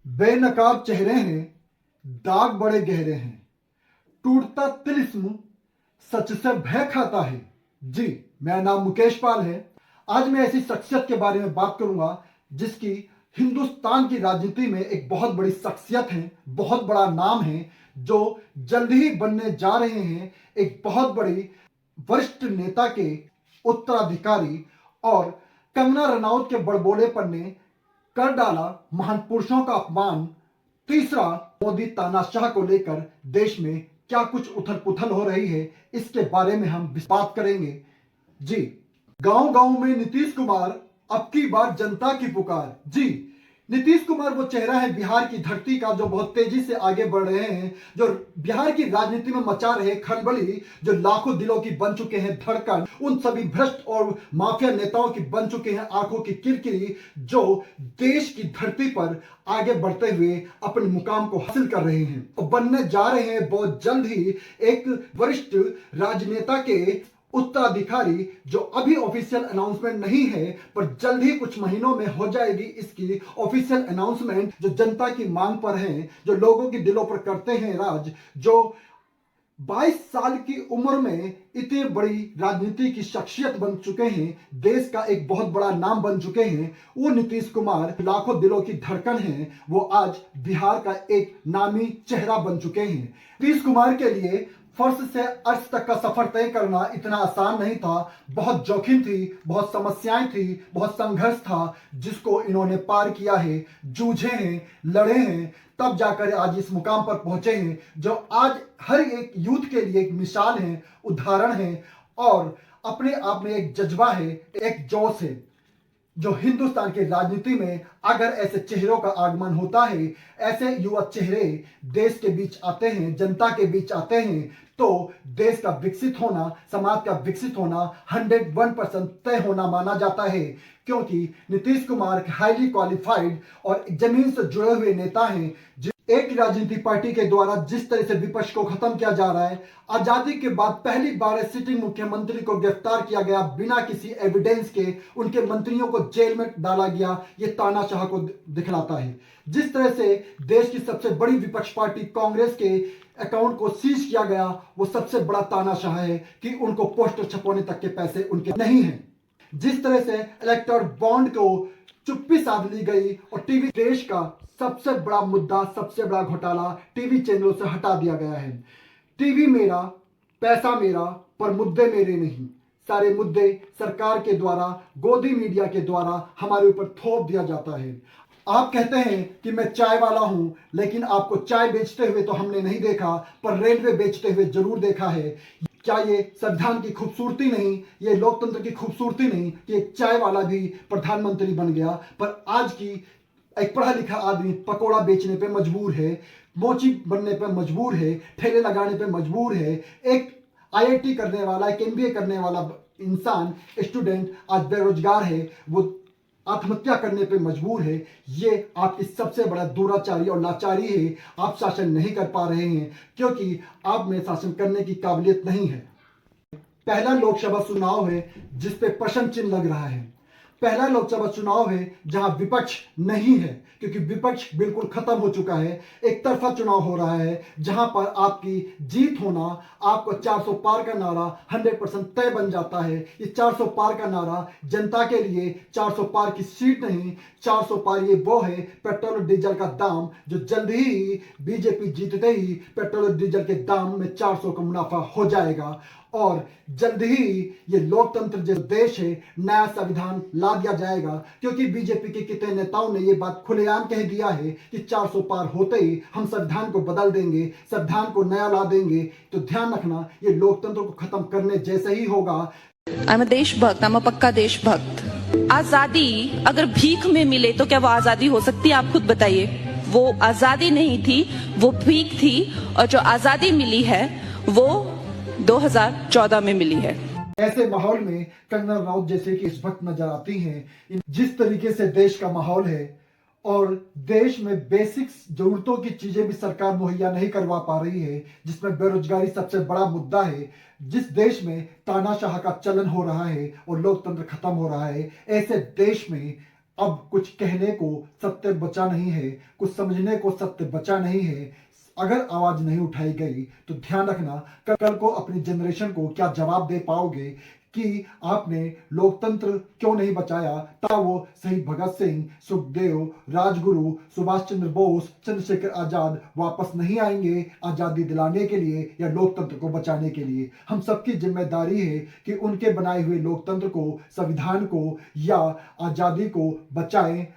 बेनकाब चेहरे हैं, दाग बड़े गहरे हैं, टूटता तिलिस्म सच से भय खाता है। जी, मेरा नाम मुकेश पाल है। आज मैं ऐसी शख्सियत के बारे में बात करूंगा जिसकी हिंदुस्तान की राजनीति में एक बहुत बड़ी शख्सियत है, बहुत बड़ा नाम है, जो जल्द ही बनने जा रहे हैं एक बहुत बड़ी वरिष्ठ नेता के उत्तराधिकारी। और कंगना रनौत के बड़बोलेपन ने कर डाला महान पुरुषों का अपमान। तीसरा, मोदी तानाशाह को लेकर देश में क्या कुछ उथल पुथल हो रही है, इसके बारे में हम बात करेंगे। जी, गांव गांव में नीतीश कुमार, अब की बार जनता की पुकार। जी, नीतीश कुमार वो चेहरा है बिहार की धरती का जो बहुत तेजी से आगे बढ़ रहे हैं, जो बिहार की राजनीति में मचा रहे खलबली, जो लाखों दिलों की बन चुके हैं धड़कन, उन सभी भ्रष्ट और माफिया नेताओं की बन चुके हैं आंखों की किरकिरी, जो देश की धरती पर आगे बढ़ते हुए अपने मुकाम को हासिल कर रहे हैं और बनने जा रहे हैं बहुत जल्द ही एक वरिष्ठ राजनेता के उत्तराधिकारी, जो अभी ऑफिशियल अनाउंसमेंट नहीं है पर जल्द ही कुछ महीनों में हो जाएगी इसकी ऑफिशियल अनाउंसमेंट, जो जनता की मांग पर है, जो लोगों के दिलों पर करते हैं राज, जो 22 साल की उम्र में इतनी बड़ी राजनीति की शख्सियत बन चुके हैं, देश का एक बहुत बड़ा नाम बन चुके हैं। वो नीतीश कुमार लाखों दिलों की धड़कन है, वो आज बिहार का एक नामी चेहरा बन चुके हैं। नीतीश कुमार के लिए फर्श से अर्श तक का सफर तय करना इतना आसान नहीं था। बहुत जोखिम थी, बहुत समस्याएं थी, बहुत संघर्ष था, जिसको इन्होंने पार किया है, जूझे हैं, लड़े हैं, तब जाकर आज इस मुकाम पर पहुंचे हैं, जो आज हर एक यूथ के लिए एक मिसाल है, उदाहरण है और अपने आप में एक जज्बा है, एक जोश है। जो हिंदुस्तान की राजनीति में अगर ऐसे चेहरों का आगमन होता है, ऐसे युवा चेहरे देश के बीच आते हैं, जनता के बीच आते हैं, तो देश का विकसित होना, समाज का विकसित होना 101% तय होना माना जाता है। क्योंकि नीतीश कुमार हाईली क्वालिफाइड और जमीन से जुड़े हुए नेता हैं। एक राजनीतिक पार्टी के द्वारा जिस तरह से विपक्ष को खत्म किया जा रहा है, आजादी के बाद पहली बार सिटिंग मुख्यमंत्री को गिरफ्तार किया गया बिना किसी एविडेंस के, उनके मंत्रियों को जेल में डाला गया, ये तानाशाह को दिखलाता है। जिस तरह से देश की सबसे बड़ी विपक्ष पार्टी कांग्रेस के अकाउंट को सीज किया गया, वो सबसे बड़ा तानाशाह है कि उनको पोस्टर छपवाने तक के पैसे उनके नहीं हैं। जिस तरह से इलेक्टोरल बॉन्ड को चुप्पी साध ली गई और टीवी, देश का सबसे बड़ा मुद्दा, सबसे बड़ा घोटाला टीवी चैनलों से हटा दिया गया है। टीवी मेरा, पैसा मेरा, पर मुद्दे मेरे नहीं। सारे मुद्दे सरकार के द्वारा, गोदी मीडिया के द्वारा हमारे ऊपर थोप दिया जाता है। आप कहते हैं कि मैं चाय वाला हूं, लेकिन आपको चाय बेचते हुए तो हमने नहीं देखा, पर रेलवे बेचते हुए जरूर देखा है। क्या ये संविधान की खूबसूरती नहीं, ये लोकतंत्र की खूबसूरती नहीं कि एक चाय वाला भी प्रधानमंत्री बन गया? पर आज की एक पढ़ा लिखा आदमी पकोड़ा बेचने पे मजबूर है, मोची बनने पे मजबूर है, ठेले लगाने पे मजबूर है। एक आईआईटी करने वाला, एक एमबीए करने वाला इंसान, स्टूडेंट आज बेरोजगार है, वो आत्महत्या करने पे मजबूर है। ये आपकी सबसे बड़ा दुराचारी और लाचारी है। आप शासन नहीं कर पा रहे हैं क्योंकि आप में शासन करने की काबिलियत नहीं है। पहला लोकसभा चुनाव है जिस पे प्रश्न चिन्ह लग रहा है। पहला लोकसभा चुनाव है जहां विपक्ष नहीं है, क्योंकि विपक्ष बिल्कुल खत्म हो चुका है। एक तरफा चुनाव हो रहा है जहां पर आपकी जीत होना, आपको 400 पार का नारा 100% तय बन जाता है। ये 400 पार का नारा जनता के लिए 400 पार की सीट नहीं, 400 पार ये वो है पेट्रोल और डीजल का दाम, जो जल्द ही बीजेपी जीतते ही पेट्रोल और डीजल के दाम में 400 का मुनाफा हो जाएगा। और जल्द ही ये लोकतंत्र जो देश है, नया संविधान ला दिया जाएगा, क्योंकि बीजेपी के कितने नेताओं ने ये बात खुलेआम कह दिया है कि 400 पार होते ही हम संविधान को बदल देंगे, संविधान को नया ला देंगे। तो ध्यान रखना, ये लोकतंत्र को खत्म करने जैसे ही होगा। आई एम देशभक्त, आई एम पक्का देशभक्त। आजादी अगर भीख में मिले तो क्या वो आजादी हो सकती है? आप खुद बताइए। वो आजादी नहीं थी, वो भीख थी। और जो आजादी मिली है वो 2014 में मिली है। ऐसे माहौल में कंगना रनौत जैसे कि इस वक्त नजर आती हैं। जिस तरीके से देश का माहौल है और देश में बेसिक्स जरूरतों की चीजें भी सरकार मुहैया नहीं करवा पा रही है, जिसमें बेरोजगारी सबसे बड़ा मुद्दा है, जिस देश में तानाशाह का चलन हो रहा है और लोकतंत्र खत्म हो रहा है, ऐसे देश में अब कुछ कहने को सत्य बचा नहीं है, कुछ समझने को सत्य बचा नहीं है। अगर आवाज नहीं उठाई गई तो ध्यान रखना कल को अपनी जनरेशन को क्या जवाब दे पाओगे कि आपने लोकतंत्र क्यों नहीं बचाया। तब वो शहीद भगत सिंह, सुखदेव, राजगुरु, सुभाष चंद्र बोस, चंद्रशेखर आजाद वापस नहीं आएंगे आजादी दिलाने के लिए या लोकतंत्र को बचाने के लिए। हम सबकी जिम्मेदारी है कि उनके बनाए हुए लोकतंत्र को, संविधान को या आजादी को बचाएं।